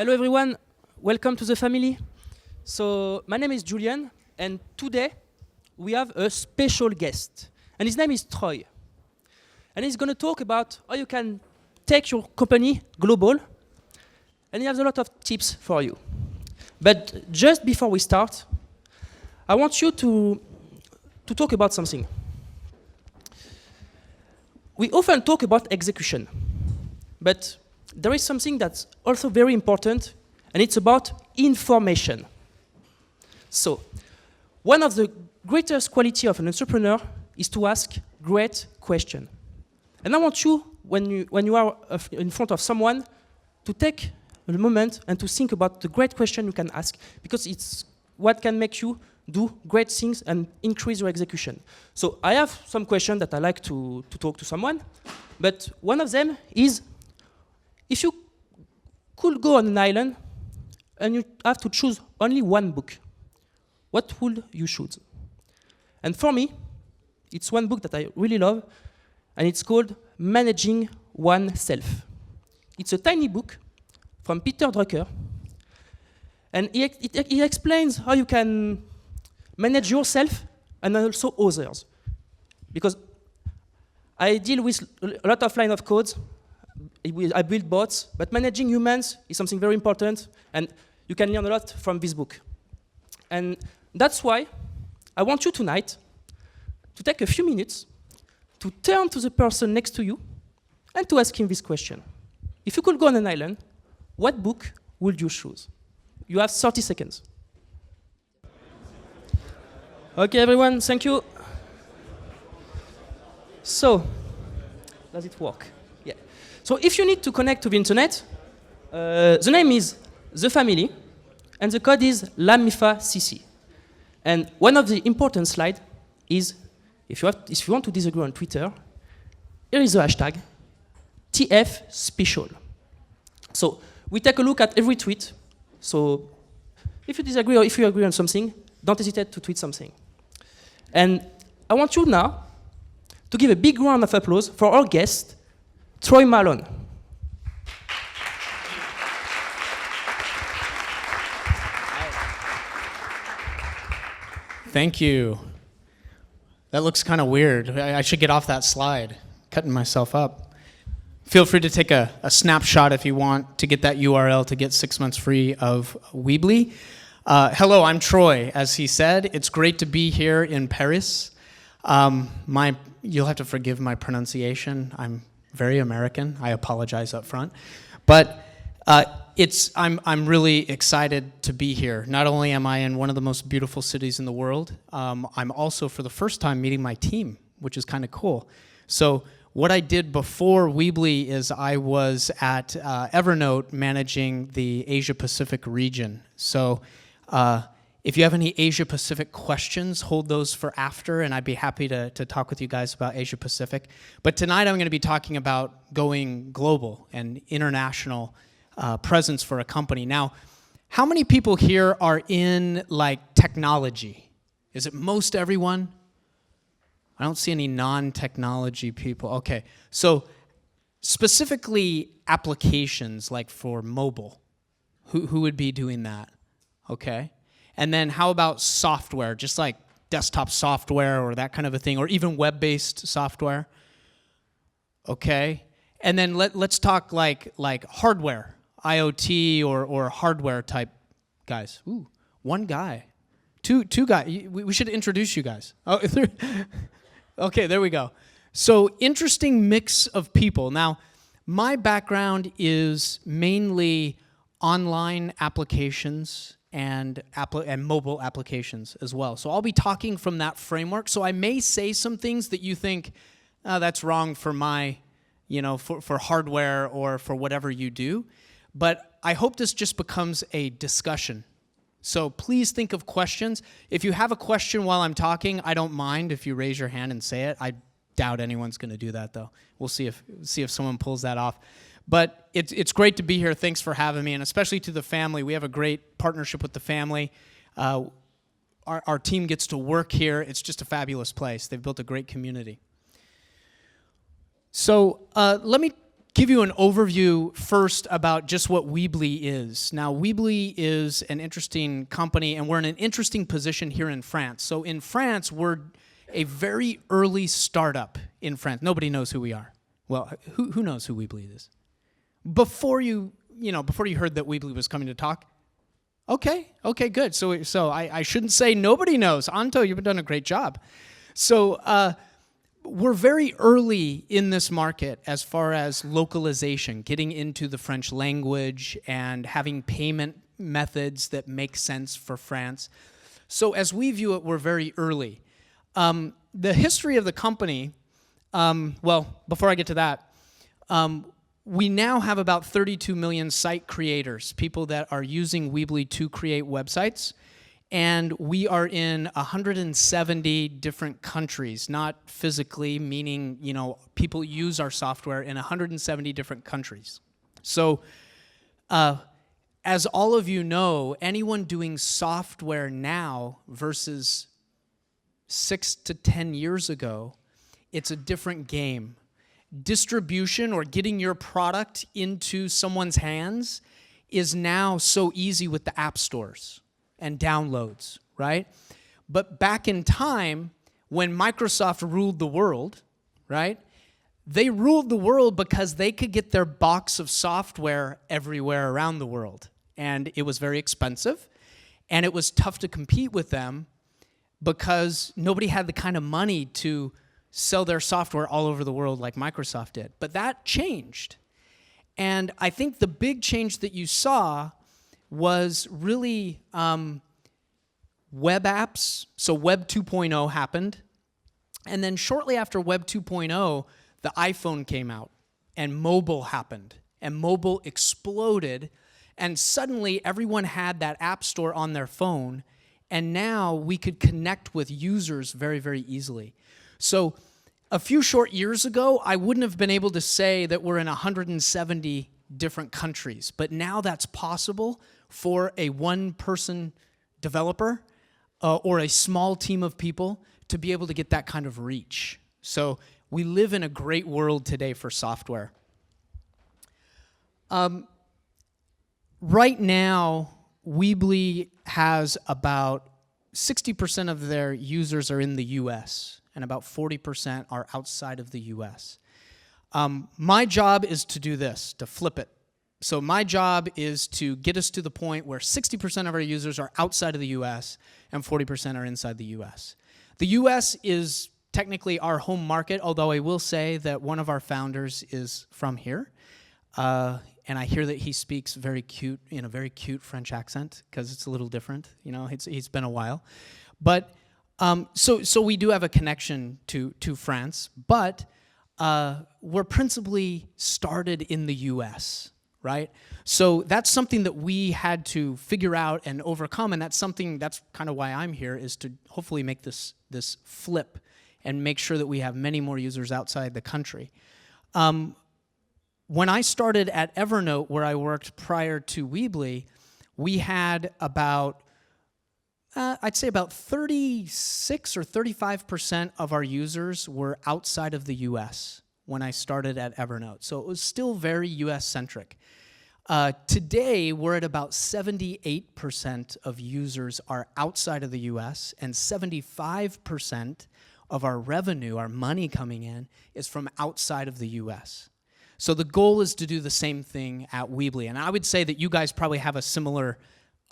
Hello everyone, welcome to the family. So my name is Julian, and today we have a special guest, and his name is Troy. And he's going to talk about how you can take your company global, and he has a lot of tips for you. But just before we start, I want you to talk about something. We often talk about execution, but there is something that's also very important, and it's about information. So, one of the greatest qualities of an entrepreneur is to ask great questions. And I want you, when you are in front of someone, to take a moment and to think about the great question you can ask, because it's what can make you do great things and increase your execution. So I have some questions that I like to talk to someone, but one of them is, if you could go on an island and you have to choose only one book, what would you choose? And for me, it's one book that I really love, and it's called Managing Oneself. It's a tiny book from Peter Drucker, and he explains how you can manage yourself and also others. Because I deal with a lot of line of codes, I build bots, but managing humans is something very important, and you can learn a lot from this book. And that's why I want you tonight to take a few minutes to turn to the person next to you and to ask him this question. If you could go on an island, what book would you choose? You have 30 seconds. Okay, everyone, thank you. So, does it work? Yeah. So if you need to connect to the internet, the name is The Family, and the code is LAMIFACC. And one of the important slides is, if you want to disagree on Twitter, here is the hashtag TFSpecial. So we take a look at every tweet. So if you disagree or if you agree on something, don't hesitate to tweet something. And I want you now to give a big round of applause for our guest, Troy Malone. Thank you. That looks kind of weird. I should get off that slide. Cutting myself up. Feel free to take a snapshot if you want to get that URL to get 6 months free of Weebly. Hello, I'm Troy, as he said. It's great to be here in Paris. You'll have to forgive my pronunciation. I'm very American. I apologize up front. But I'm really excited to be here. Not only am I in one of the most beautiful cities in the world, I'm also for the first time meeting my team, which is kind of cool. So what I did before Weebly is I was at Evernote managing the Asia Pacific region. So if you have any Asia Pacific questions, hold those for after, and I'd be happy to talk with you guys about Asia Pacific. But tonight I'm going to be talking about going global and international presence for a company. Now, how many people here are in like technology? Is it most everyone? I don't see any non-technology people. Okay, so specifically applications like for mobile, who would be doing that? Okay. And then how about software, just like desktop software or that kind of a thing, or even web-based software? Okay. And then let's talk like hardware, IoT or hardware type guys. Ooh, one guy. Two guys. We should introduce you guys. Oh, okay, there we go. So interesting mix of people. Now, my background is mainly online applications and mobile applications as well. So I'll be talking from that framework. So I may say some things that you think, that's wrong for my, for hardware or for whatever you do. But I hope this just becomes a discussion. So please think of questions. If you have a question while I'm talking, I don't mind if you raise your hand and say it. I doubt anyone's going to do that, though. We'll see if someone pulls that off. But it's great to be here. Thanks for having me, and especially to the family. We have a great partnership with the family. Our team gets to work here. It's just a fabulous place. They've built a great community. So let me give you an overview first about just what Weebly is. Now, Weebly is an interesting company, and we're in an interesting position here in France. So in France, we're a very early startup in France. Nobody knows who we are. Well, who knows who Weebly is? Before you heard that Weebly was coming to talk, okay, good. So I shouldn't say nobody knows. Anto, you've done a great job. So we're very early in this market as far as localization, getting into the French language and having payment methods that make sense for France. So as we view it, we're very early. The history of the company, before I get to that, we now have about 32 million site creators, people that are using Weebly to create websites. And we are in 170 different countries, not physically, meaning, people use our software in 170 different countries. So, as all of you know, anyone doing software now versus 6 to 10 years ago, it's a different game. Distribution or getting your product into someone's hands is now so easy with the app stores and downloads, right? But back in time, when Microsoft ruled the world, right? They ruled the world because they could get their box of software everywhere around the world. And it was very expensive, and it was tough to compete with them because nobody had the kind of money to sell their software all over the world like Microsoft did. But that changed. And I think the big change that you saw was really web apps. So Web 2.0 happened. And then shortly after Web 2.0, the iPhone came out and mobile happened. And mobile exploded. And suddenly everyone had that app store on their phone. And now we could connect with users very, very easily. So a few short years ago, I wouldn't have been able to say that we're in 170 different countries. But now that's possible for a one-person developer or a small team of people to be able to get that kind of reach. So we live in a great world today for software. Right now, Weebly has about 60% of their users are in the US, and about 40% are outside of the US. My job is to do this, to flip it. So my job is to get us to the point where 60% of our users are outside of the US and 40% are inside the US. The US is technically our home market, although I will say that one of our founders is from here. And I hear that he speaks in a very cute French accent, because it's a little different. He's been a while. But so we do have a connection to France, but we're principally started in the US, right? So that's something that we had to figure out and overcome, and that's kind of why I'm here, is to hopefully make this flip and make sure that we have many more users outside the country. When I started at Evernote, where I worked prior to Weebly, we had I'd say about 36 or 35% of our users were outside of the US when I started at Evernote. So it was still very US-centric. Today, we're at about 78% of users are outside of the US, and 75% of our revenue, our money coming in, is from outside of the US. So the goal is to do the same thing at Weebly. And I would say that you guys probably have a similar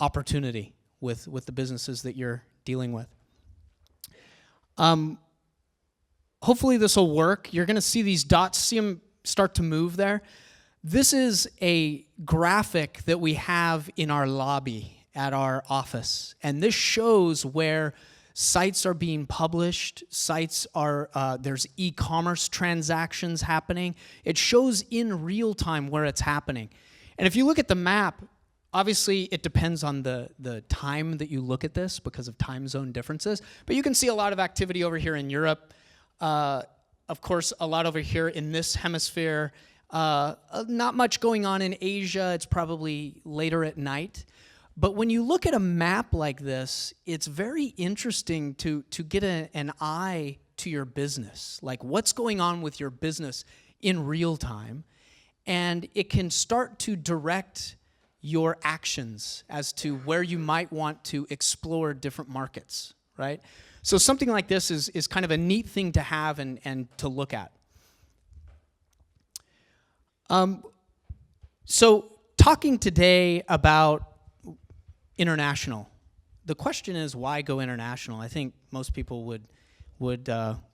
opportunity with the businesses that you're dealing with. Hopefully this will work. You're going to see these dots, see them start to move there. This is a graphic that we have in our lobby at our office. And this shows where sites are being published, there's e-commerce transactions happening. It shows in real time where it's happening. And if you look at the map, obviously it depends on the time that you look at this because of time zone differences, but you can see a lot of activity over here in Europe. Of course, a lot over here in this hemisphere. Not much going on in Asia. It's probably later at night. But when you look at a map like this, it's very interesting to get an eye to your business, like what's going on with your business in real time. and it can start to direct your actions as to where you might want to explore different markets, right? So something like this is kind of a neat thing to have and to look at. So talking today about international, the question is, why go international? I think most people would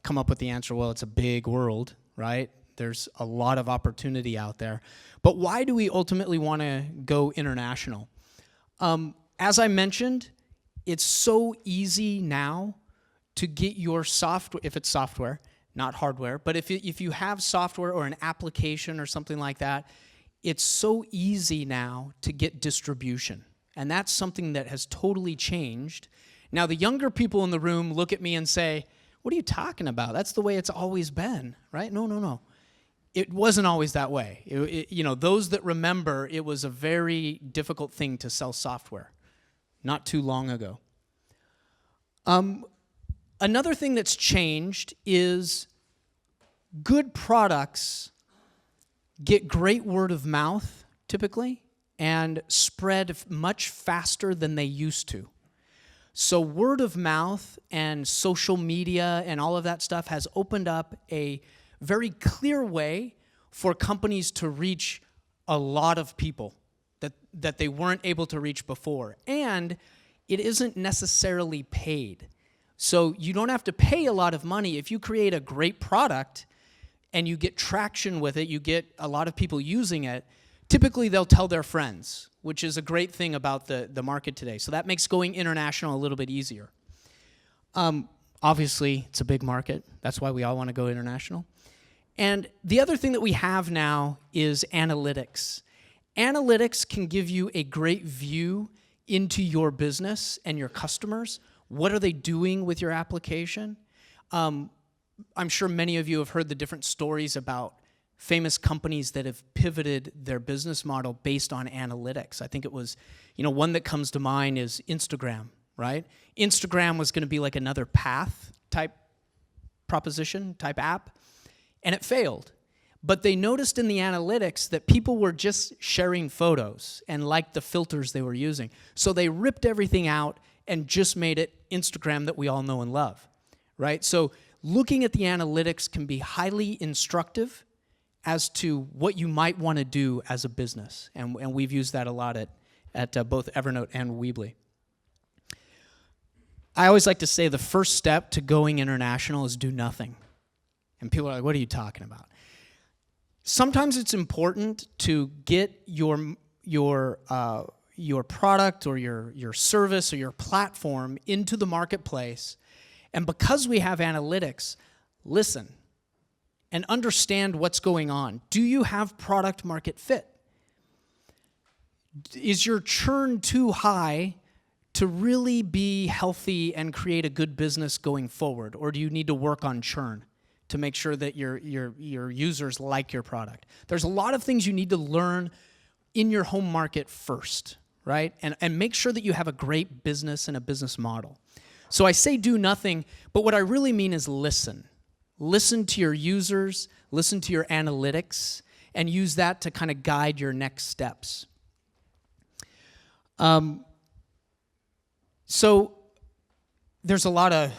come up with the answer, well, it's a big world, right? There's a lot of opportunity out there. But why do we ultimately want to go international? As I mentioned, it's so easy now to get your software, if it's software, not hardware, but if you have software or an application or something like that, it's so easy now to get distribution. And that's something that has totally changed. Now, the younger people in the room look at me and say, what are you talking about? That's the way it's always been, right? No. It wasn't always that way. Those that remember, it was a very difficult thing to sell software not too long ago. Another thing that's changed is good products get great word of mouth, typically, and spread much faster than they used to. So word of mouth and social media and all of that stuff has opened up a very clear way for companies to reach a lot of people that they weren't able to reach before. And it isn't necessarily paid. So you don't have to pay a lot of money. If you create a great product and you get traction with it, you get a lot of people using it, typically they'll tell their friends, which is a great thing about the market today. So that makes going international a little bit easier. Obviously, it's a big market. That's why we all want to go international. And the other thing that we have now is analytics. Analytics can give you a great view into your business and your customers. What are they doing with your application? I'm sure many of you have heard the different stories about famous companies that have pivoted their business model based on analytics. I think it was, one that comes to mind is Instagram, right? Instagram was going to be like another Path type proposition, type app, and it failed. But they noticed in the analytics that people were just sharing photos and liked the filters they were using. So they ripped everything out and just made it Instagram that we all know and love, right? So looking at the analytics can be highly instructive as to what you might want to do as a business. And we've used that a lot at both Evernote and Weebly. I always like to say the first step to going international is do nothing. And people are like, what are you talking about? Sometimes it's important to get your product or your service or your platform into the marketplace. And because we have analytics, listen and understand what's going on. Do you have product market fit? Is your churn too high to really be healthy and create a good business going forward? Or do you need to work on churn to make sure that your users like your product? There's a lot of things you need to learn in your home market first, right? And make sure that you have a great business and a business model. So I say do nothing, but what I really mean is listen. Listen to your users, listen to your analytics, and use that to kind of guide your next steps. So there's a lot of,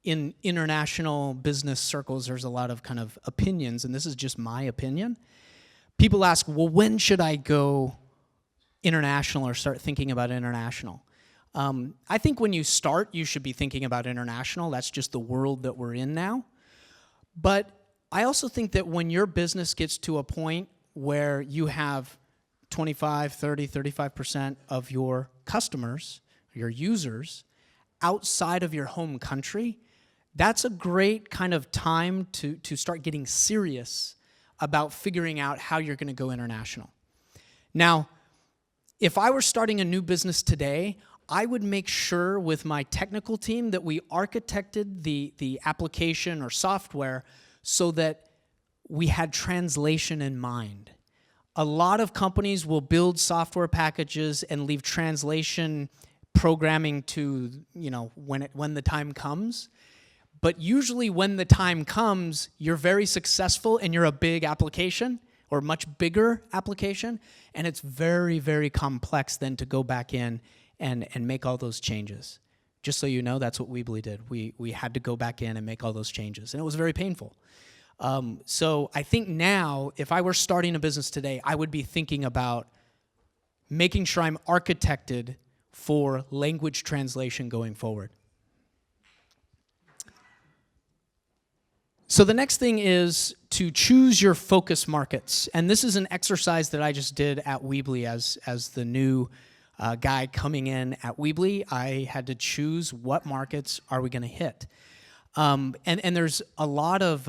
in international business circles, there's a lot of kind of opinions, and this is just my opinion. People ask, well, when should I go international or start thinking about international? I think when you start, you should be thinking about international. That's just the world that we're in now. But I also think that when your business gets to a point where you have 25, 30, 35% of your customers, your users, outside of your home country, that's a great kind of time to start getting serious about figuring out how you're going to go international. Now, if I were starting a new business today, I would make sure with my technical team that we architected the application or software so that we had translation in mind. A lot of companies will build software packages and leave translation programming to, when the time comes. But usually when the time comes, you're very successful and you're a big application, or much bigger application, and it's very, very complex then to go back in and make all those changes. Just so you know, that's what Weebly did. We had to go back in and make all those changes, and it was very painful. So I think now, if I were starting a business today, I would be thinking about making sure I'm architected for language translation going forward. So the next thing is to choose your focus markets. And this is an exercise that I just did at Weebly as the new guy coming in at Weebly. I had to choose what markets are we going to hit. And there's a lot of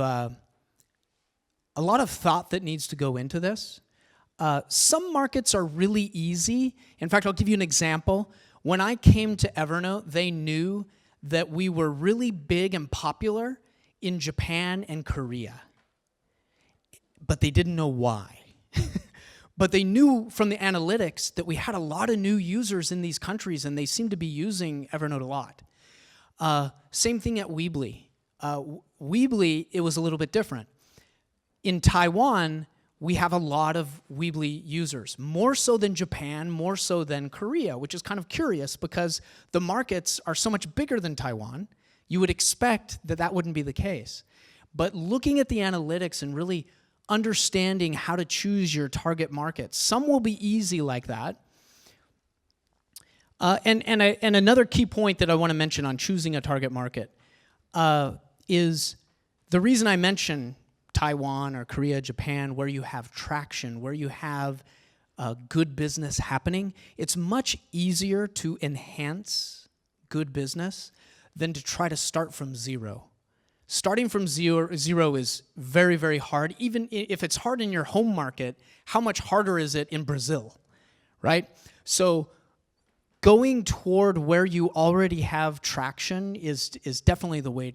thought that needs to go into this. Some markets are really easy. In fact, I'll give you an example. When I came to Evernote, they knew that we were really big and popular in Japan and Korea. But they didn't know why. But they knew from the analytics that we had a lot of new users in these countries, and they seemed to be using Evernote a lot. Same thing at Weebly. Weebly, it was a little bit different. In Taiwan, we have a lot of Weebly users, more so than Japan, more so than Korea, which is kind of curious because the markets are so much bigger than Taiwan. You would expect that that wouldn't be the case. But looking at the analytics and really understanding how to choose your target markets, some will be easy like that. And another key point that I want to mention on choosing a target market is the reason I mention Taiwan or Korea, Japan, where you have traction, where you have good business happening, it's much easier to enhance good business than to try to start from zero. Starting from zero is very, very hard. Even if it's hard in your home market, how much harder is it in Brazil, right? So going toward where you already have traction is definitely the way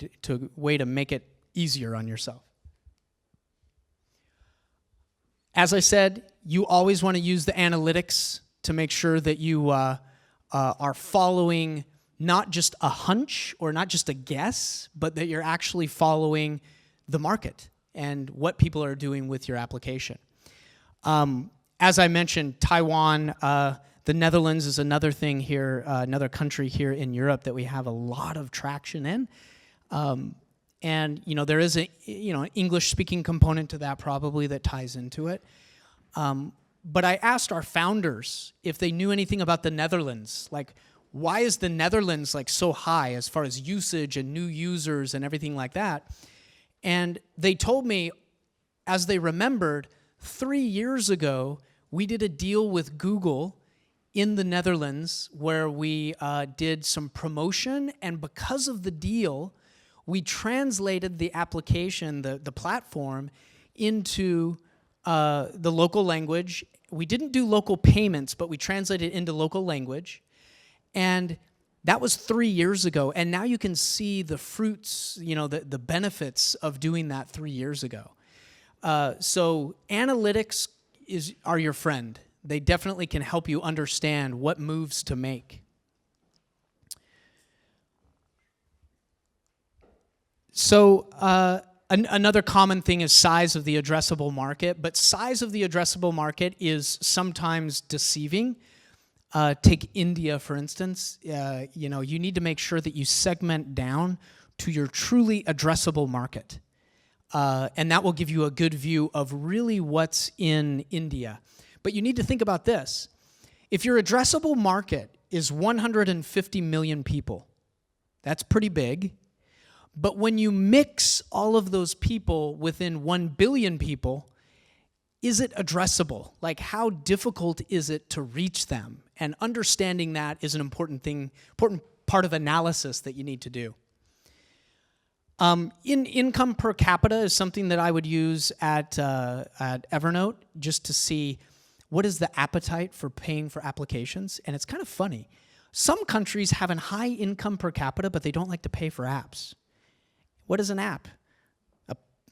to make it easier on yourself. As I said, you always want to use the analytics to make sure that you are following not just a hunch or not just a guess, but that you're actually following the market and what people are doing with your application. As I mentioned, Taiwan, the Netherlands is another thing here, another country here in Europe that we have a lot of traction in. And there is an English-speaking component to that probably that ties into it. But I asked our founders if they knew anything about the Netherlands, like why is the Netherlands like so high as far as usage and new users and everything like that? And they told me, as they remembered, 3 years ago, we did a deal with Google in the Netherlands where we did some promotion, and because of the deal, we translated the application, the platform, into the local language. We didn't do local payments, but we translated it into local language. And that was 3 years ago. And now you can see the fruits, the benefits of doing that 3 years ago. So analytics are your friend. They definitely can help you understand what moves to make. So another common thing is size of the addressable market, but size of the addressable market is sometimes deceiving. Take India, for instance. You need to make sure that you segment down to your truly addressable market. And that will give you a good view of really what's in India. But you need to think about this. If your addressable market is 150 million people, that's pretty big. But when you mix all of those people within 1 billion people, is it addressable? Like, how difficult is it to reach them? And understanding that is an important part of analysis that you need to do. Income per capita is something that I would use at Evernote just to see what is the appetite for paying for applications. And it's kind of funny. Some countries have a high income per capita, but they don't like to pay for apps. What is an app?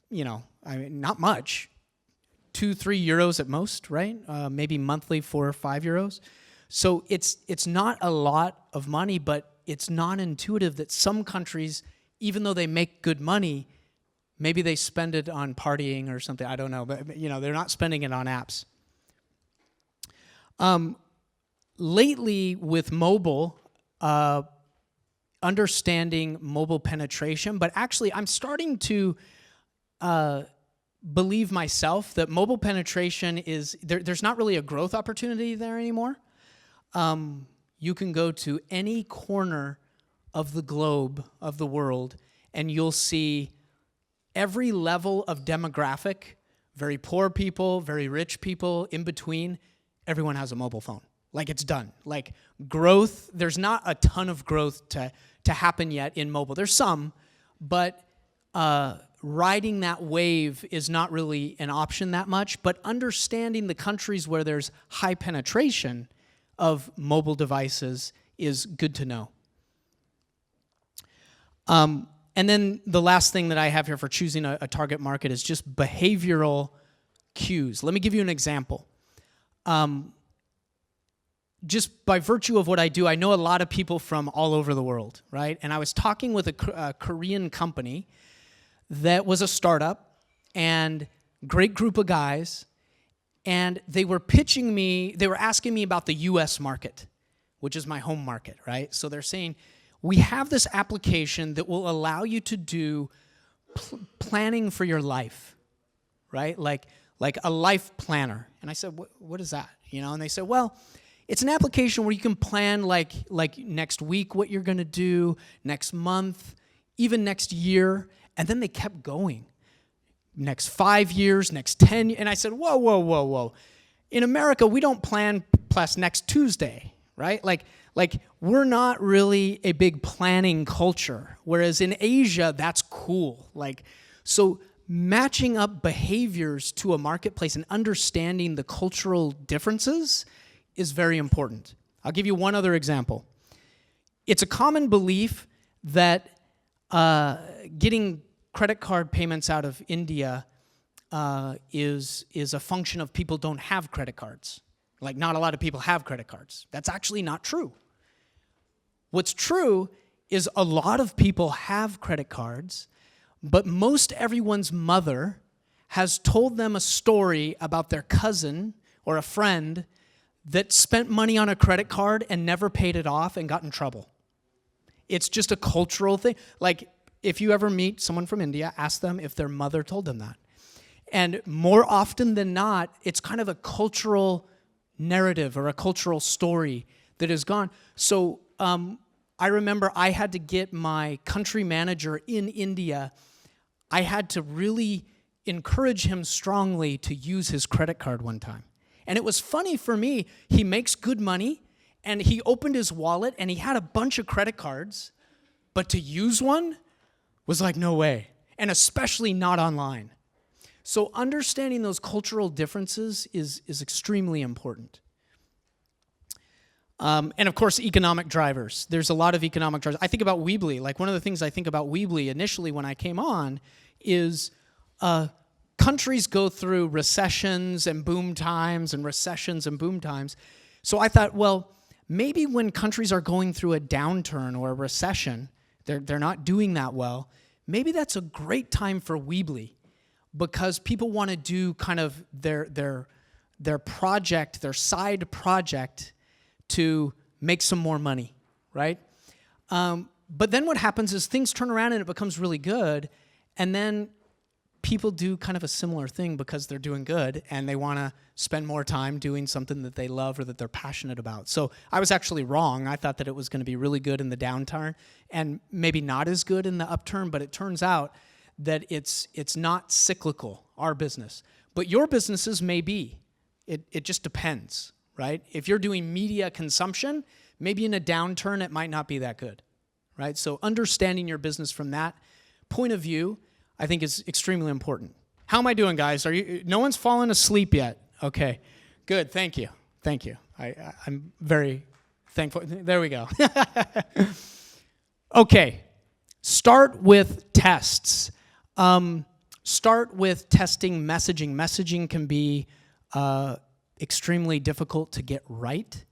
Not much. 2-3 euros at most, right? Maybe monthly 4 or 5 euros. So it's not a lot of money, but it's non-intuitive that some countries, even though they make good money, Maybe they spend it on partying or something. I don't know, but they're not spending it on apps. Lately, with mobile, understanding mobile penetration, but actually, I'm starting to believe myself that mobile penetration is there's not really a growth opportunity there anymore. You can go to any corner of the globe, of the world, and you'll see every level of demographic, very poor people, very rich people, in between, everyone has a mobile phone. Like, it's done. Like, growth, there's not a ton of growth to happen yet in mobile. There's some, but riding that wave is not really an option that much. But understanding the countries where there's high penetration of mobile devices is good to know. And then the last thing that I have here for choosing a target market is just behavioral cues. Let me give you an example. Just by virtue of what I do, I know a lot of people from all over the world, right? And I was talking with a Korean company that was a startup, and great group of guys, and they were asking me about the US market, which is my home market, right? So they're saying, we have this application that will allow you to do planning for your life, right? Like a life planner. And I said, what is that? And they said, well, it's an application where you can plan like next week what you're going to do, next month, even next year. And then they kept going. Next 5 years, next 10 years. And I said, whoa. In America, we don't plan plus next Tuesday, right? Like we're not really a big planning culture. Whereas in Asia, that's cool. So matching up behaviors to a marketplace and understanding the cultural differences is very important. I'll give you one other example. It's a common belief that getting credit card payments out of India is a function of people don't have credit cards. Like, not a lot of people have credit cards. That's actually not true. What's true is a lot of people have credit cards, but most everyone's mother has told them a story about their cousin or a friend that spent money on a credit card and never paid it off and got in trouble. It's just a cultural thing. Like, if you ever meet someone from India, ask them if their mother told them that. And more often than not, it's kind of a cultural narrative or a cultural story that is gone. So I remember I had to get my country manager in India. I had to really encourage him strongly to use his credit card one time. And it was funny for me. He makes good money, and he opened his wallet, and he had a bunch of credit cards, but to use one was like, no way, and especially not online. So understanding those cultural differences is extremely important. And of course, economic drivers. There's a lot of economic drivers. I think about Weebly. Like, one of the things I think about Weebly initially when I came on is countries go through recessions and boom times and recessions and boom times. So I thought, well, maybe when countries are going through a downturn or a recession, they're not doing that well, maybe that's a great time for Weebly, because people want to do kind of their project, their side project, to make some more money, right? But then what happens is things turn around and it becomes really good, and then people do kind of a similar thing because they're doing good and they want to spend more time doing something that they love or that they're passionate about. So I was actually wrong. I thought that it was going to be really good in the downturn and maybe not as good in the upturn, but it turns out that it's not cyclical, our business. But your businesses may be. It just depends, right? If you're doing media consumption, maybe in a downturn it might not be that good, right? So understanding your business from that point of view, I think, is extremely important. How am I doing, guys? No one's fallen asleep yet? Okay, good. Thank you. I'm very thankful. There we go. Okay, start with tests. Start with testing messaging. Messaging can be extremely difficult to get right,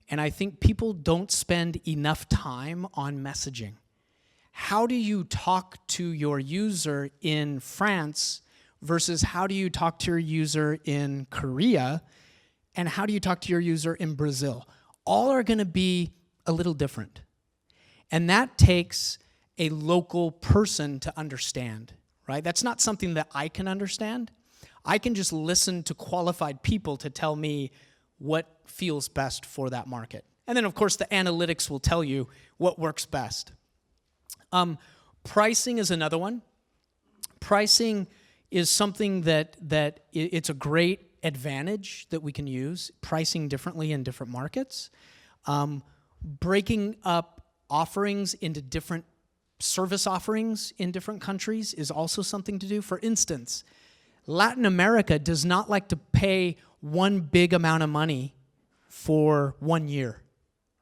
and I think people don't spend enough time on messaging. how do you talk to your user in France versus how do you talk to your user in Korea, and how do you talk to your user in Brazil? All are going to be a little different. And that takes a local person to understand, right? That's not something that I can understand. I can just listen to qualified people to tell me what feels best for that market. And then, of course, the analytics will tell you what works best. Pricing is another one. Pricing is something that it's a great advantage that we can use, pricing differently in different markets. Breaking up offerings into different service offerings in different countries is also something to do. For instance, Latin America does not like to pay one big amount of money for 1 year,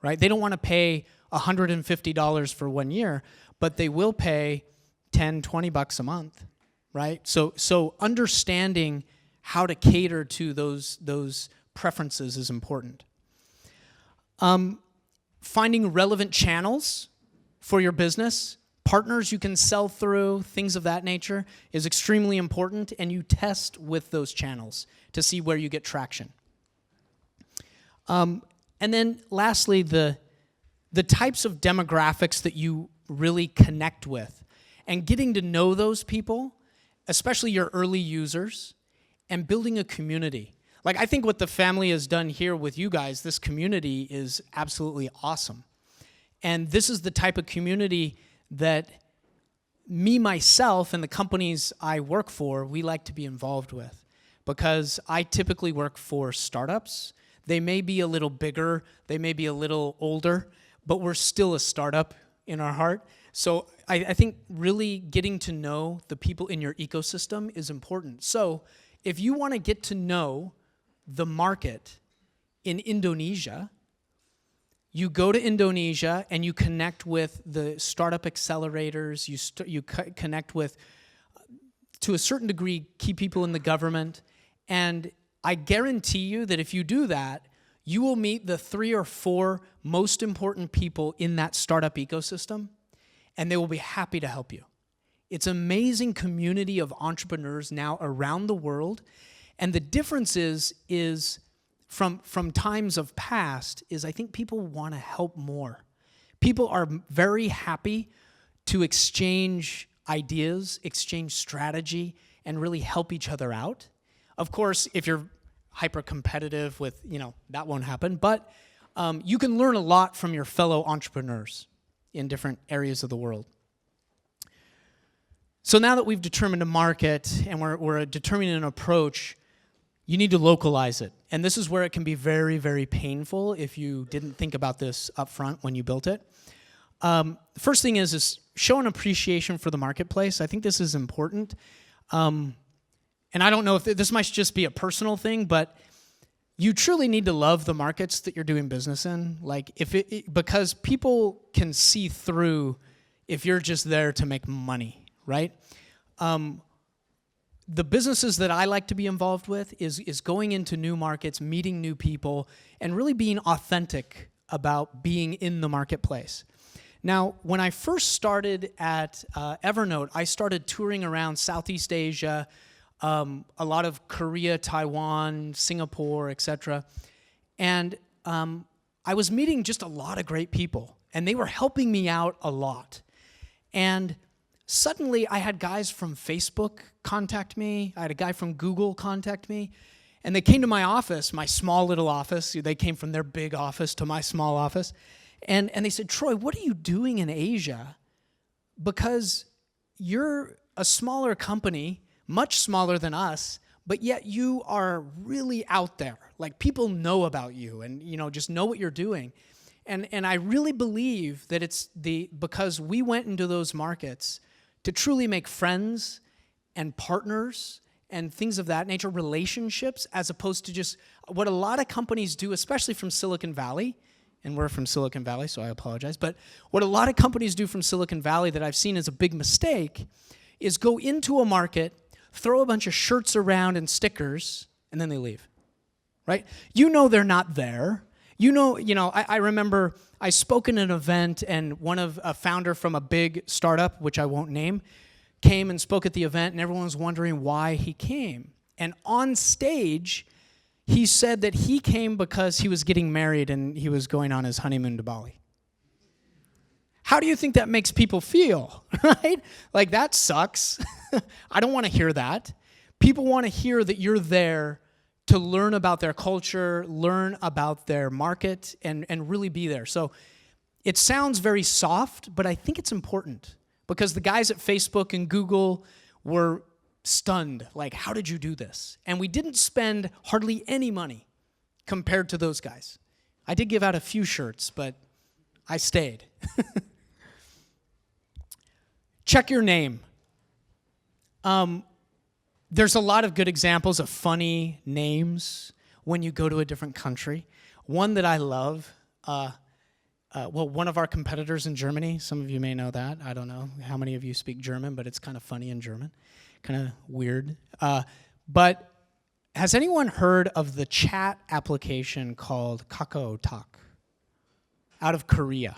right? They don't want to pay $150 for 1 year, but they will pay $10, $20 a month, right? So understanding how to cater to those preferences is important. Finding relevant channels for your business, partners you can sell through, things of that nature is extremely important, and you test with those channels to see where you get traction. And then lastly, the types of demographics that you really connect with, and getting to know those people, especially your early users, and building a community. Like, I think what the family has done here with you guys, this community is absolutely awesome. And this is the type of community that me, myself, and the companies I work for, we like to be involved with. Because I typically work for startups. They may be a little bigger, they may be a little older, but we're still a startup in our heart. So I think really getting to know the people in your ecosystem is important. So if you want to get to know the market in Indonesia, you go to Indonesia and you connect with the startup accelerators, you connect with, to a certain degree, key people in the government, and I guarantee you that if you do that, you will meet the 3 or 4 most important people in that startup ecosystem, and they will be happy to help you. It's an amazing community of entrepreneurs now around the world, and the difference is from times of past is I think people want to help more. People are very happy to exchange ideas, exchange strategy, and really help each other out. Of course, if you're hyper-competitive with, that won't happen, but you can learn a lot from your fellow entrepreneurs in different areas of the world. So now that we've determined a market and we're determining an approach, you need to localize it. And this is where it can be very, very painful if you didn't think about this up front when you built it. The first thing is show an appreciation for the marketplace. I think this is important. And I don't know if this might just be a personal thing, but you truly need to love the markets that you're doing business in. Like because people can see through if you're just there to make money, right? The businesses that I like to be involved with is going into new markets, meeting new people, and really being authentic about being in the marketplace. Now, when I first started at Evernote, I started touring around Southeast Asia, a lot of Korea, Taiwan, Singapore, etc. And I was meeting just a lot of great people, and they were helping me out a lot. And suddenly, I had guys from Facebook contact me. I had a guy from Google contact me. And they came to my office, my small little office. They came from their big office to my small office. And they said, Troy, what are you doing in Asia? Because you're a smaller company, much smaller than us, but yet you are really out there. Like, people know about you and, just know what you're doing. And I really believe that it's because we went into those markets to truly make friends and partners and things of that nature, relationships, as opposed to just what a lot of companies do, especially from Silicon Valley, and we're from Silicon Valley, so I apologize, but what a lot of companies do from Silicon Valley that I've seen as a big mistake is go into a market, throw a bunch of shirts around and stickers, and then they leave, right? They're not there. I remember I spoke in an event, and a founder from a big startup, which I won't name, came and spoke at the event, and everyone was wondering why he came. And on stage, he said that he came because he was getting married and he was going on his honeymoon to Bali. How do you think that makes people feel, right? Like, that sucks. I don't want to hear that. People want to hear that you're there to learn about their culture, learn about their market, and really be there. So it sounds very soft, but I think it's important because the guys at Facebook and Google were stunned. Like, how did you do this? And we didn't spend hardly any money compared to those guys. I did give out a few shirts, but I stayed. Check your name. There's a lot of good examples of funny names when you go to a different country. One that I love, one of our competitors in Germany, some of you may know that. I don't know how many of you speak German, but it's kind of funny in German, kind of weird. But has anyone heard of the chat application called Kakao Talk? Out of Korea,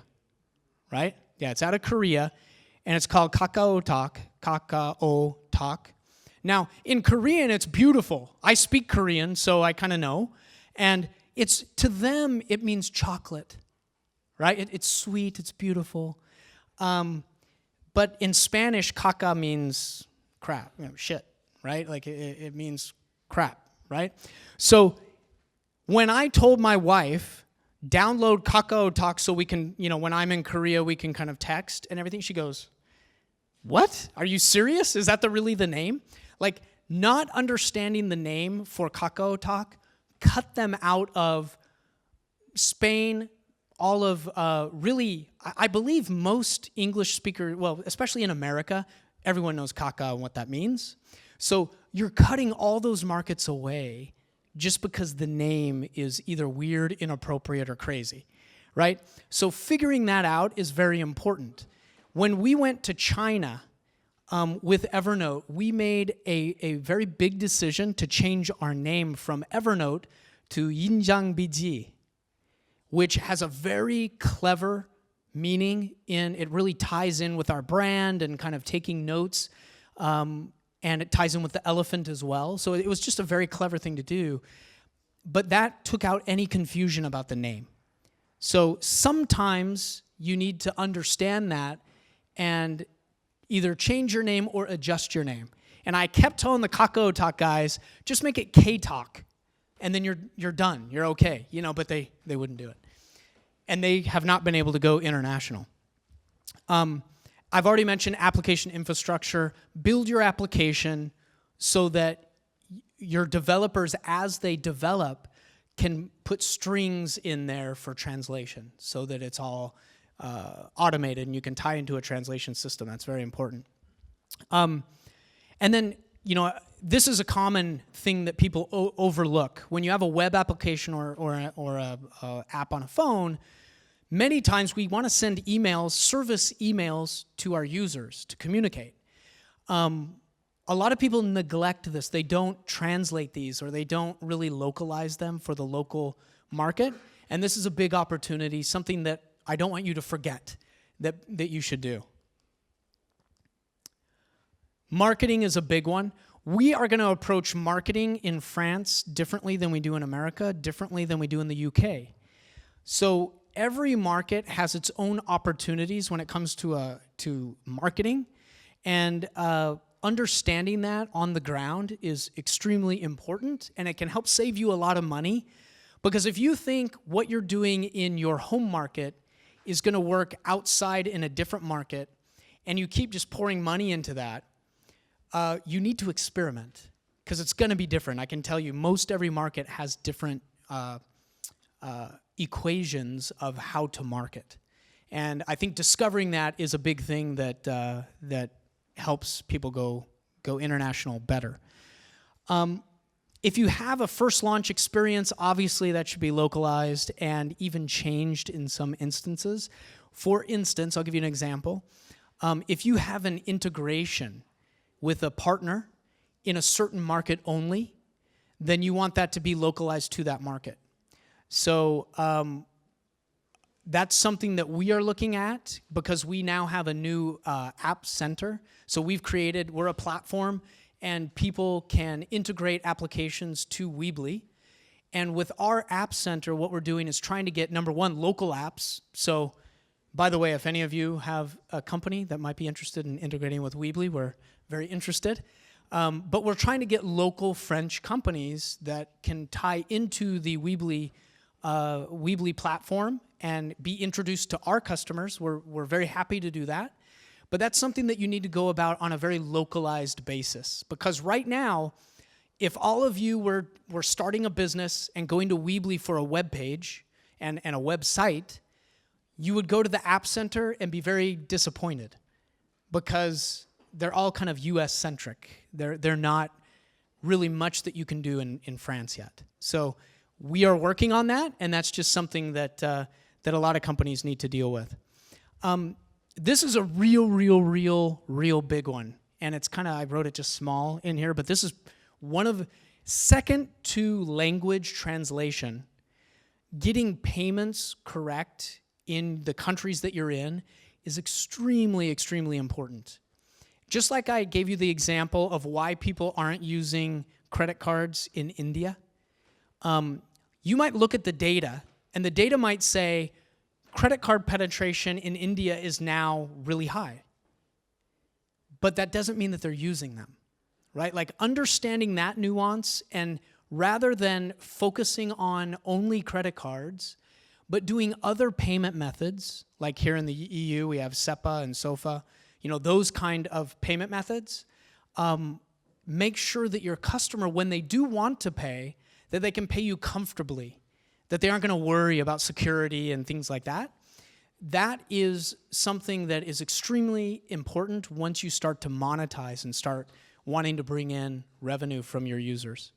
right? Yeah, it's out of Korea, and it's called Kakao Talk, Kakao Talk. Now, in Korean, it's beautiful. I speak Korean, so I kind of know. And to them, it means chocolate, right? It's sweet, it's beautiful. But in Spanish, caca means crap, shit, right? Like, it means crap, right? So when I told my wife, download Kakao Talk so we can, when I'm in Korea, we can kind of text and everything, she goes, what? Are you serious? Is that really the name? Like, not understanding the name for Kakao Talk cut them out of Spain, all of really, I believe most English speakers, well, especially in America, everyone knows Kaka and what that means. So you're cutting all those markets away just because the name is either weird, inappropriate, or crazy, right? So figuring that out is very important. When we went to China, with Evernote, we made a very big decision to change our name from Evernote to Yinjiang Biji, which has a very clever meaning it really ties in with our brand and kind of taking notes, and it ties in with the elephant as well. So it was just a very clever thing to do, but that took out any confusion about the name. So sometimes you need to understand that and either change your name or adjust your name. And I kept telling the Kakao Talk guys, just make it K-Talk, and then you're done. You're okay, but they wouldn't do it. And they have not been able to go international. I've already mentioned application infrastructure. Build your application so that your developers, as they develop, can put strings in there for translation so that it's all automated and you can tie into a translation system. That's very important. And then, this is a common thing that people overlook. When you have a web application or a app on a phone, many times we want to send emails, service emails to our users to communicate. A lot of people neglect this. They don't translate these or they don't really localize them for the local market. And this is a big opportunity, something that I don't want you to forget that you should do. Marketing is a big one. We are going to approach marketing in France differently than we do in America, differently than we do in the UK. So every market has its own opportunities when it comes to marketing, and understanding that on the ground is extremely important, and it can help save you a lot of money. Because if you think what you're doing in your home market is going to work outside in a different market, and you keep just pouring money into that, you need to experiment, because it's going to be different. I can tell you, most every market has different equations of how to market. And I think discovering that is a big thing that helps people go international better. If you have a first launch experience, obviously that should be localized and even changed in some instances. For instance, I'll give you an example. If you have an integration with a partner in a certain market only, then you want that to be localized to that market. So that's something that we are looking at because we now have a new app center. So we're a platform, and people can integrate applications to Weebly. And with our app center, what we're doing is trying to get, number one, local apps. So, by the way, if any of you have a company that might be interested in integrating with Weebly, we're very interested. But we're trying to get local French companies that can tie into the Weebly platform and be introduced to our customers. We're very happy to do that. But that's something that you need to go about on a very localized basis. Because right now, if all of you were starting a business and going to Weebly for a web page and a website, you would go to the App Center and be very disappointed because they're all kind of US-centric. They're not really much that you can do in France yet. So we are working on that, and that's just something that a lot of companies need to deal with. This is a real big one, and it's kind of, I wrote it just small in here, but this is one of, second to language translation, getting payments correct in the countries that you're in is extremely important. Just like I gave you the example of why people aren't using credit cards in India, you might look at the data, and the data might say credit card penetration in India is now really high. But that doesn't mean that they're using them, right? Like understanding that nuance, and rather than focusing on only credit cards, but doing other payment methods, like here in the EU, we have SEPA and SOFA, those kind of payment methods, make sure that your customer, when they do want to pay, that they can pay you comfortably, that they aren't going to worry about security and things like that. That is something that is extremely important once you start to monetize and start wanting to bring in revenue from your users.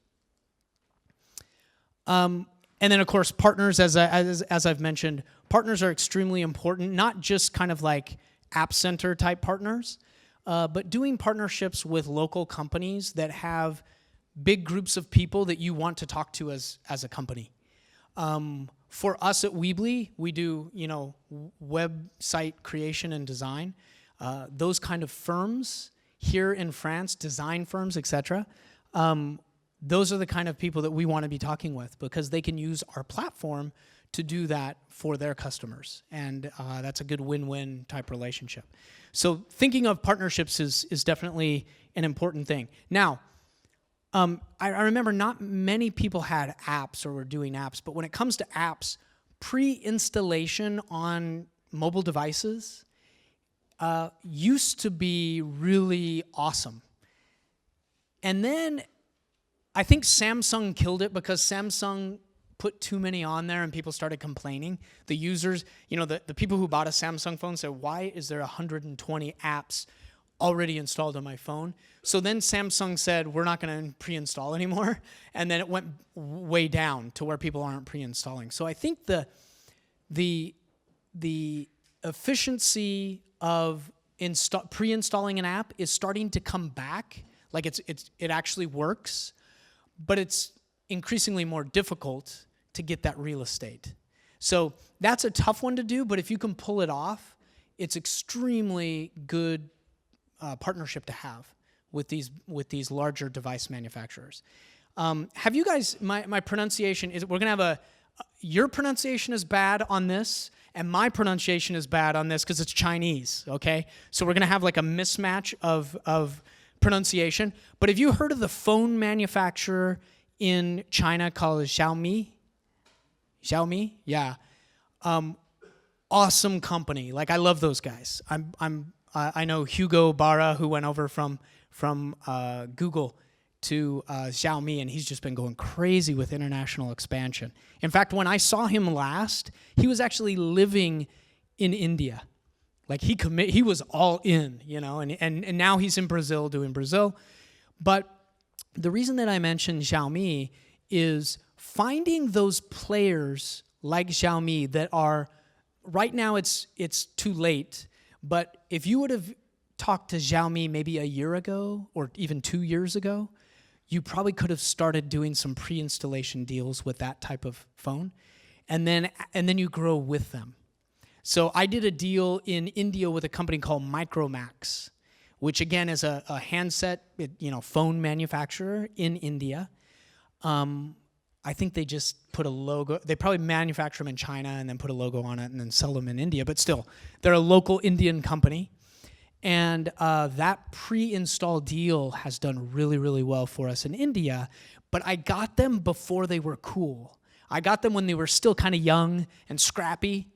And then, of course, partners, as I've mentioned, partners are extremely important, not just kind of like App Center type partners, but doing partnerships with local companies that have big groups of people that you want to talk to as a company. For us at Weebly, we do, website creation and design. Those kind of firms here in France, design firms, etc. Those are the kind of people that we want to be talking with because they can use our platform to do that for their customers. And that's a good win-win type relationship. So thinking of partnerships is definitely an important thing. Now, I remember not many people had apps or were doing apps, but when it comes to apps, pre-installation on mobile devices used to be really awesome. And then I think Samsung killed it because Samsung put too many on there and people started complaining. The users, the people who bought a Samsung phone said, why is there 120 apps already installed on my phone? So then Samsung said, we're not going to pre-install anymore. And then it went way down to where people aren't pre-installing. So I think the efficiency of pre-installing an app is starting to come back. Like it actually works, but it's increasingly more difficult to get that real estate. So that's a tough one to do, but if you can pull it off, it's extremely good partnership to have with these larger device manufacturers. Have you guys, my pronunciation is, we're going to have your pronunciation is bad on this, and my pronunciation is bad on this because it's Chinese, okay? So we're going to have like a mismatch of pronunciation. But have you heard of the phone manufacturer in China called Xiaomi? Xiaomi? Yeah. Awesome company. Like, I love those guys. I know Hugo Barra, who went over from Google to Xiaomi, and he's just been going crazy with international expansion. In fact, when I saw him last, he was actually living in India. Like, he was all in, and now he's in Brazil doing Brazil. But the reason that I mentioned Xiaomi is finding those players like Xiaomi that are, right now it's too late, but if you would have talked to Xiaomi maybe a year ago or even 2 years ago, you probably could have started doing some pre-installation deals with that type of phone. and then you grow with them. So I did a deal in India with a company called Micromax, which again is a handset, phone manufacturer in India. I think they just put a logo. They probably manufacture them in China and then put a logo on it and then sell them in India. But still, they're a local Indian company. And that pre-install deal has done really, really well for us in India. But I got them before they were cool. I got them when they were still kind of young and scrappy.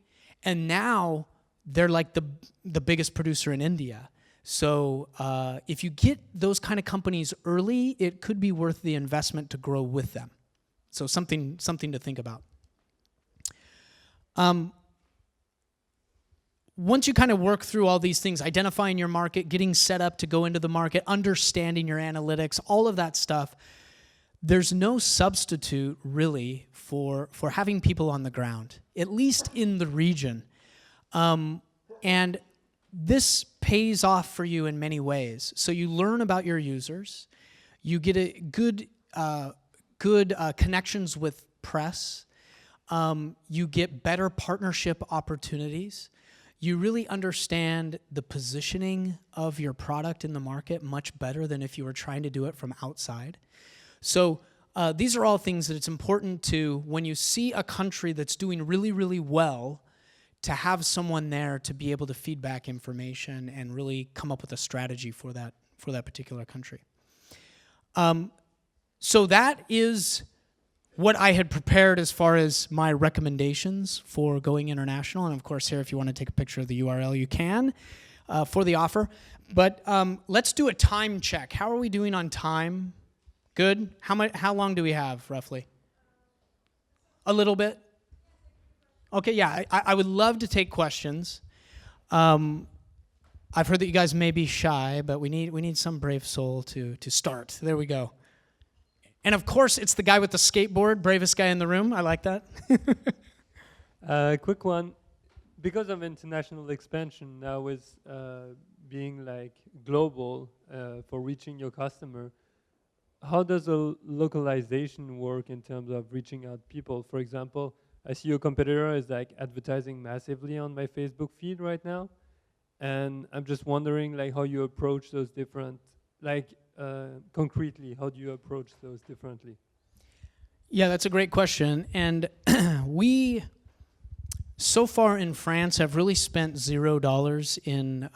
And now they're like the biggest producer in India. So if you get those kind of companies early, it could be worth the investment to grow with them. So something to think about. Once you kind of work through all these things, identifying your market, getting set up to go into the market, understanding your analytics, all of that stuff, there's no substitute really for having people on the ground, at least in the region. And this pays off for you in many ways. So you learn about your users, you get a good connections with press, you get better partnership opportunities, you really understand the positioning of your product in the market much better than if you were trying to do it from outside. So these are all things that it's important to, when you see a country that's doing really, really well, to have someone there to be able to feed back information and really come up with a strategy for that particular country. So that is what I had prepared as far as my recommendations for going international. And of course, here, if you want to take a picture of the URL, you can for the offer. But let's do a time check. How are we doing on time? Good? How long do we have, roughly? A little bit? Okay, yeah, I would love to take questions. I've heard that you guys may be shy, but we need some brave soul to start. There we go. And of course, it's the guy with the skateboard, bravest guy in the room. I like that. Quick one. Because of international expansion now with being like global for reaching your customer, how does a localization work in terms of reaching out people? For example, I see your competitor is like advertising massively on my Facebook feed right now. And I'm just wondering like how you approach those different, like concretely, how do you approach those differently? Yeah, that's a great question. And we, so far in France, have really spent $0 in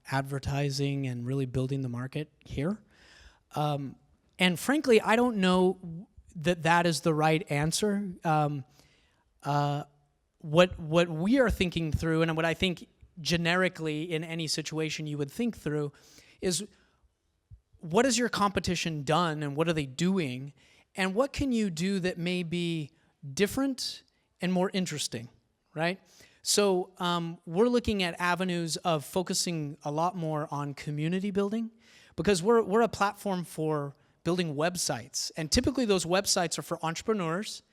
advertising and really building the market here. And frankly, I don't know that is the right answer. What we are thinking through, and what I think generically in any situation you would think through, is what has your competition done and what are they doing? And what can you do that may be different and more interesting, right? So we're looking at avenues of focusing a lot more on community building, because we're a platform for building websites. And typically those websites are for entrepreneurs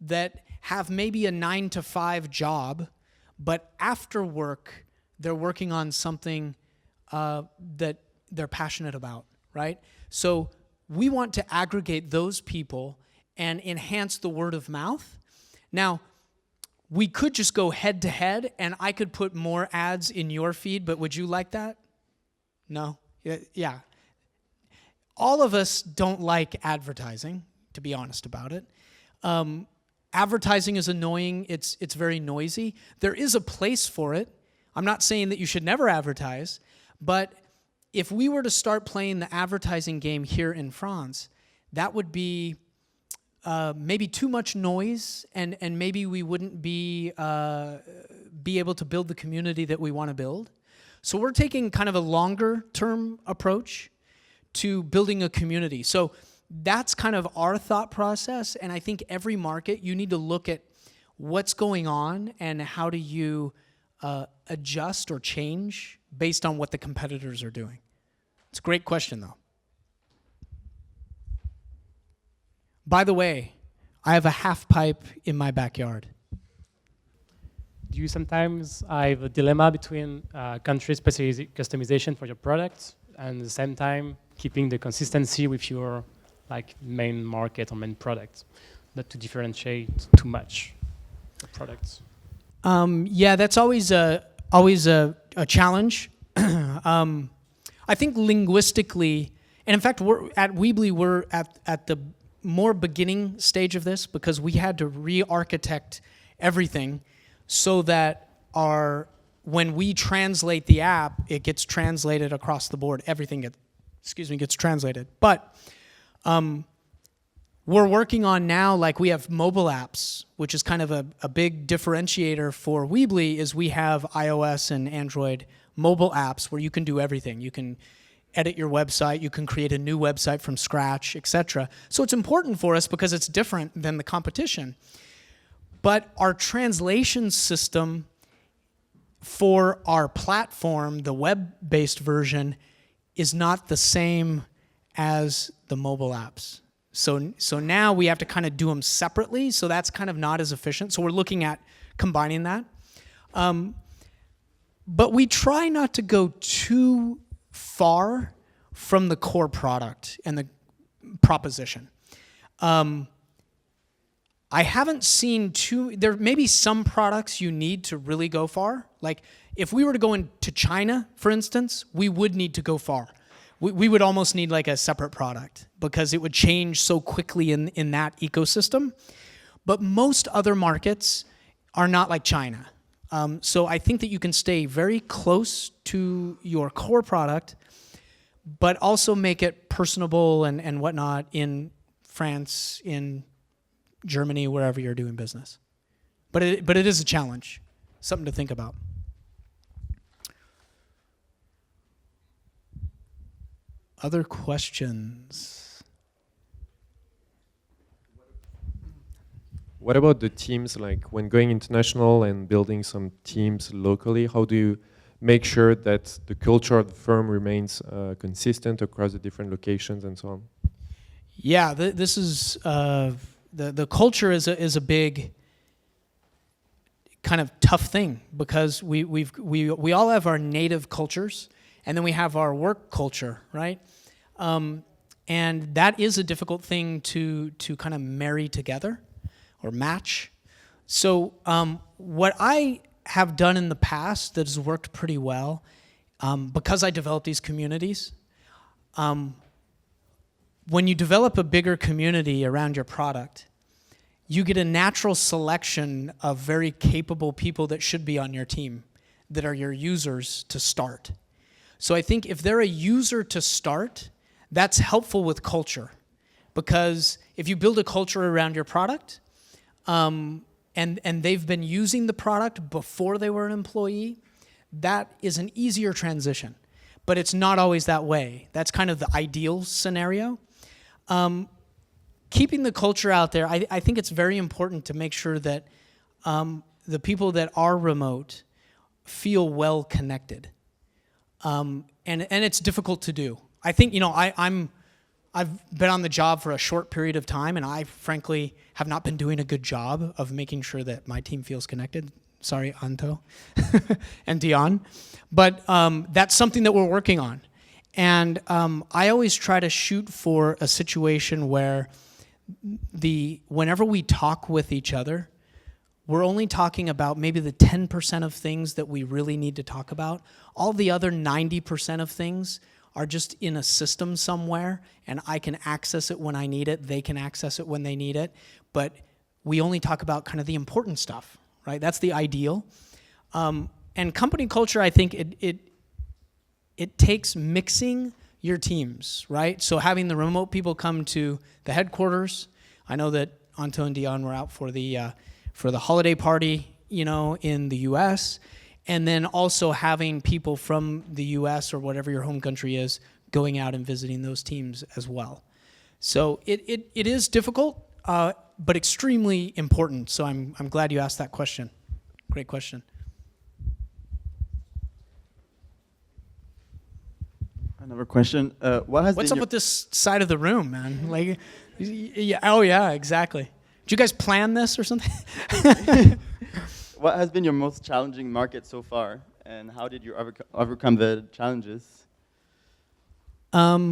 that have maybe a 9-to-5 job, but after work, they're working on something that they're passionate about, right? So we want to aggregate those people and enhance the word of mouth. Now, we could just go head to head and I could put more ads in your feed, but would you like that? No? Yeah. All of us don't like advertising, to be honest about it. Advertising is annoying. It's very noisy. There is a place for it. I'm not saying that you should never advertise, but if we were to start playing the advertising game here in France, that would be maybe too much noise, and maybe we wouldn't be able to build the community that we want to build. So we're taking kind of a longer-term approach to building a community. So that's kind of our thought process, and I think every market, you need to look at what's going on and how do you adjust or change based on what the competitors are doing. It's a great question, though. By the way, I have a half pipe in my backyard. Do you sometimes have a dilemma between country-specific customization for your products and at the same time keeping the consistency with your main market or main product, not to differentiate too much? products? Yeah, that's always a challenge. I think linguistically, and in fact, we're at Weebly, we're at the more beginning stage of this because we had to re-architect everything so that when we translate the app, it gets translated across the board. Everything gets translated. But we're working on now, like we have mobile apps, which is kind of a big differentiator for Weebly, is we have iOS and Android mobile apps where you can do everything. You can edit your website, you can create a new website from scratch, etc. So it's important for us because it's different than the competition. But our translation system for our platform, the web-based version, is not the same as the mobile apps. So now we have to kind of do them separately, so that's kind of not as efficient. So we're looking at combining that. But we try not to go too far from the core product and the proposition. I haven't seen there may be some products you need to really go far. Like if we were to go into China, for instance, we would need to go far. We would almost need like a separate product because it would change so quickly in that ecosystem. But most other markets are not like China. So I think that you can stay very close to your core product, but also make it personable and whatnot in France, in Germany, wherever you're doing business. But it is a challenge, something to think about. Other questions? What about the teams, like when going international and building some teams locally, how do you make sure that the culture of the firm remains consistent across the different locations and so on? Yeah, this is, the culture is a big kind of tough thing because we all have our native cultures and then we have our work culture, right? And that is a difficult thing to kind of marry together or match. So what I have done in the past that has worked pretty well, because I developed these communities, when you develop a bigger community around your product, you get a natural selection of very capable people that should be on your team, that are your users to start. So I think if they're a user to start, that's helpful with culture. Because if you build a culture around your product, and they've been using the product before they were an employee, that is an easier transition. But it's not always that way. That's kind of the ideal scenario. Keeping the culture out there, I think it's very important to make sure that the people that are remote feel well connected. And it's difficult to do. I think, I've been on the job for a short period of time, and I frankly have not been doing a good job of making sure that my team feels connected. Sorry, Anto and Dion. But that's something that we're working on. And I always try to shoot for a situation where whenever we talk with each other, we're only talking about maybe the 10% of things that we really need to talk about. All the other 90% of things are just in a system somewhere, and I can access it when I need it, they can access it when they need it, but we only talk about kind of the important stuff, right? That's the ideal. And company culture, I think it takes mixing your teams, right? So having the remote people come to the headquarters. I know that Anto and Dion were out for the holiday party, in the U.S., and then also having people from the U.S. or whatever your home country is going out and visiting those teams as well. So it is difficult, but extremely important. So I'm glad you asked that question. Great question. Another question. What's up with this side of the room, man? Like, yeah, oh yeah, exactly. Did you guys plan this or something? What has been your most challenging market so far, and how did you overcome the challenges? Wow,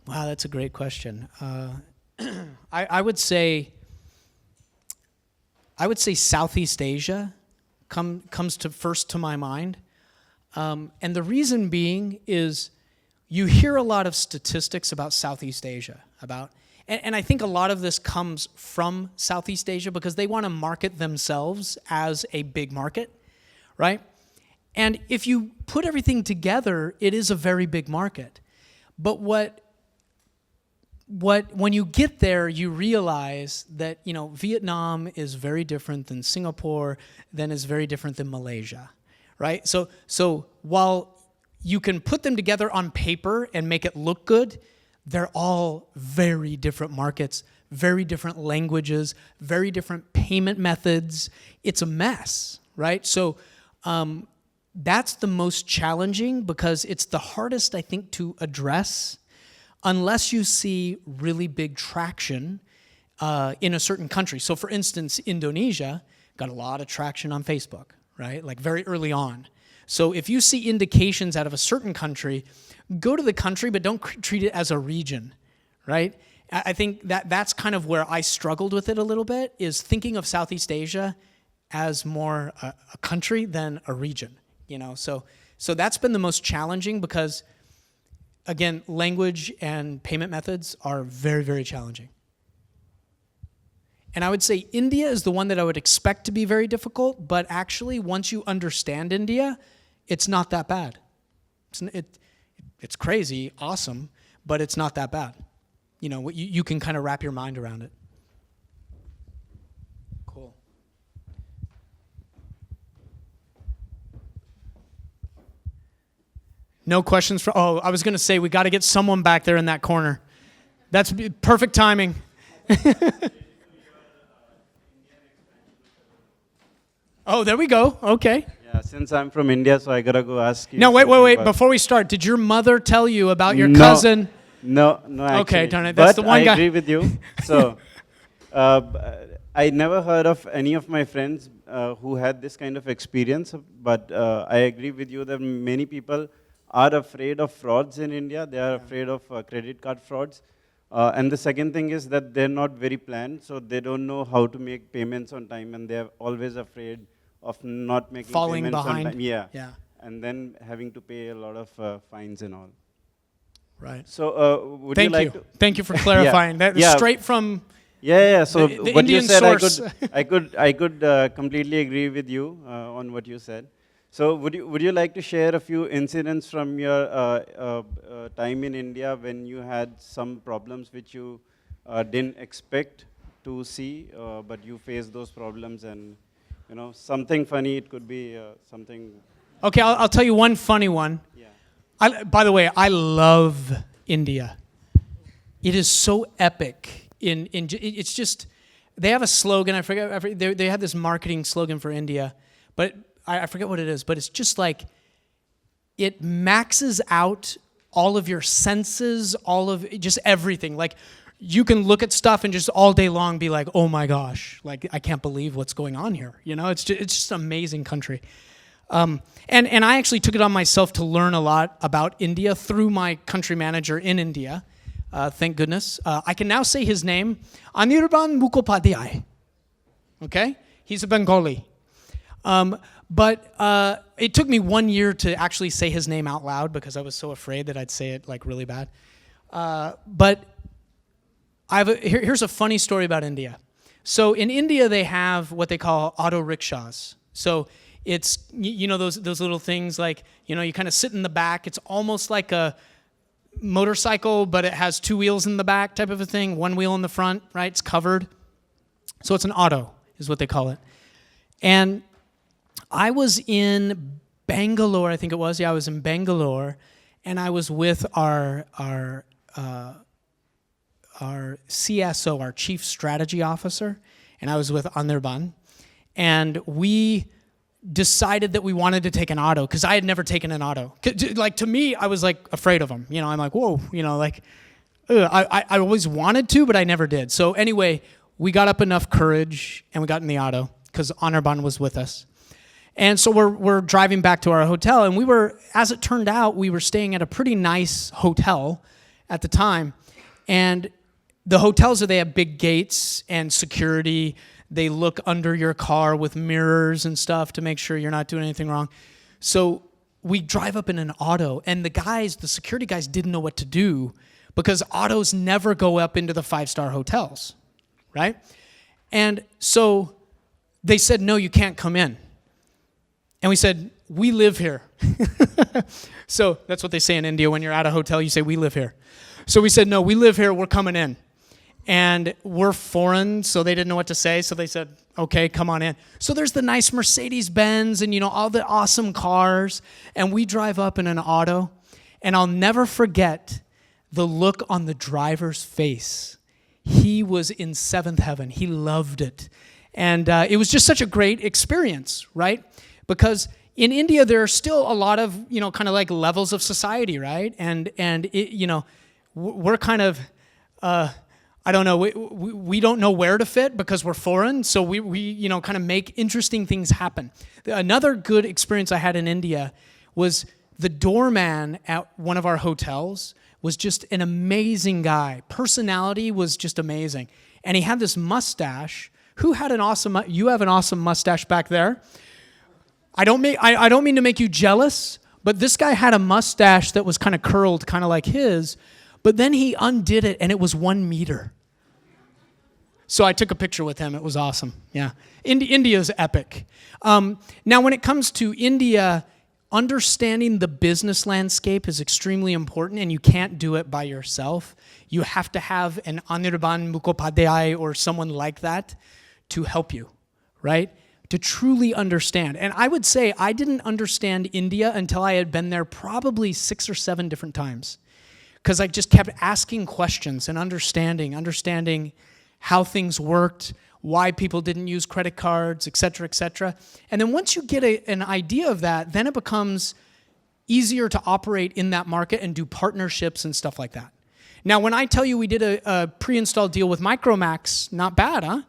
that's a great question. I would say I would say Southeast Asia comes to first to my mind. And the reason being is you hear a lot of statistics about Southeast Asia, and I think a lot of this comes from Southeast Asia because they want to market themselves as a big market, right? And if you put everything together, it is a very big market. But when you get there, you realize that, Vietnam is very different than Singapore, then is very different than Malaysia, right? So while you can put them together on paper and make it look good, they're all very different markets, very different languages, very different payment methods. It's a mess, right? So that's the most challenging because it's the hardest, I think, to address unless you see really big traction in a certain country. So for instance, Indonesia got a lot of traction on Facebook, right? Like very early on. So if you see indications out of a certain country, go to the country, but don't treat it as a region, right? I think that's kind of where I struggled with it a little bit, is thinking of Southeast Asia as more a country than a region, So that's been the most challenging because, again, language and payment methods are very, very challenging. And I would say India is the one that I would expect to be very difficult, but actually, once you understand India, it's not that bad. It's crazy, awesome, but it's not that bad. You can kind of wrap your mind around it. Cool. No questions I was going to say we got to get someone back there in that corner. That's perfect timing. Oh, there we go. Okay. Yeah, since I'm from India, so I gotta go ask you. No, wait. Before we start, did your mother tell you about your cousin? No, actually. Okay, darn it. That's the one guy. I agree with you. So, I never heard of any of my friends who had this kind of experience, but I agree with you that many people are afraid of frauds in India. They are afraid of credit card frauds. And the second thing is that they're not very planned, so they don't know how to make payments on time, and they're always afraid of not making falling payments behind. on time. Yeah. And then having to pay a lot of fines and all. Right. So would you like to... Thank you for clarifying. That is straight from So the what Indian you said, source. I could completely agree with you on what you said. So would you like to share a few incidents from your time in India when you had some problems which you didn't expect to see, but you faced those problems, and something funny? It could be something. Okay, I'll tell you one funny one. Yeah. By the way, I love India. It is so epic. It's just, they have a slogan. I forget. They had this marketing slogan for India, but I forget what it is. But it's just like, it maxes out all of your senses, all of just everything. Like, you can look at stuff and just all day long be like, oh my gosh, like I can't believe what's going on here. It's just an amazing country. And I actually took it on myself to learn a lot about India through my country manager in India. Thank goodness. I can now say his name, Anirban Mukhopadhyay. Okay? He's a Bengali. But it took me 1 year to actually say his name out loud because I was so afraid that I'd say it like really bad. But here's a funny story about India. So in India, they have what they call auto rickshaws. So it's, those little things like, you kind of sit in the back. It's almost like a motorcycle, but it has two wheels in the back type of a thing, one wheel in the front, right? It's covered. So it's an auto is what they call it. And I was in Bangalore, I think it was. Yeah, I was in Bangalore, and I was with our CSO, our Chief Strategy Officer, and I was with Anirban, and we decided that we wanted to take an auto because I had never taken an auto. Like, to me, I was like afraid of them. I'm like, whoa, I always wanted to, but I never did. So anyway, we got up enough courage and we got in the auto because Anirban was with us. And so we're driving back to our hotel, and as it turned out, we were staying at a pretty nice hotel at the time. And the hotels, they have big gates and security. They look under your car with mirrors and stuff to make sure you're not doing anything wrong. So we drive up in an auto, and the security guys didn't know what to do because autos never go up into the 5-star hotels, right? And so they said, no, you can't come in. And we said, we live here. So that's what they say in India. When you're at a hotel, you say, we live here. So we said, no, we live here, we're coming in. And we're foreign, so they didn't know what to say. So they said, okay, come on in. So there's the nice Mercedes-Benz and, all the awesome cars. And we drive up in an auto. And I'll never forget the look on the driver's face. He was in seventh heaven. He loved it. And it was just such a great experience, right? Because in India, there are still a lot of, kind of like levels of society, right? And it, we're kind of... I don't know, we don't know where to fit because we're foreign, so we kind of make interesting things happen. Another good experience I had in India was the doorman at one of our hotels was just an amazing guy. Personality was just amazing. And he had this mustache. Who had an awesome, you have an awesome mustache back there. I don't mean to make you jealous, but this guy had a mustache that was kind of curled, kind of like his, but then he undid it and it was 1 meter. So I took a picture with him. It was awesome. Yeah. India's epic. Now, when it comes to India, understanding the business landscape is extremely important, and you can't do it by yourself. You have to have an Anirban Mukhopadhyay or someone like that to help you, right? To truly understand. And I would say I didn't understand India until I had been there probably 6 or 7 different times, because I just kept asking questions and understanding how things worked, why people didn't use credit cards, et cetera, et cetera. And then once you get an idea of that, then it becomes easier to operate in that market and do partnerships and stuff like that. Now, when I tell you we did a pre-installed deal with Micromax, not bad, huh?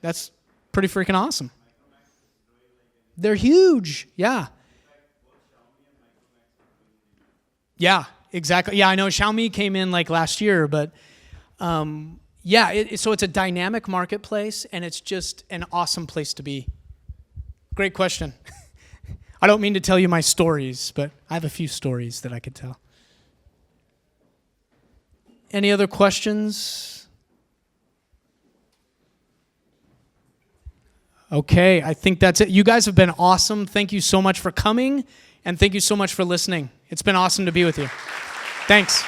That's pretty freaking awesome. They're huge, yeah. Yeah, exactly. Yeah, I know Xiaomi came in like last year, but... so it's a dynamic marketplace, and it's just an awesome place to be. Great question. I don't mean to tell you my stories, but I have a few stories that I could tell. Any other questions? Okay, I think that's it. You guys have been awesome. Thank you so much for coming, and thank you so much for listening. It's been awesome to be with you. Thanks.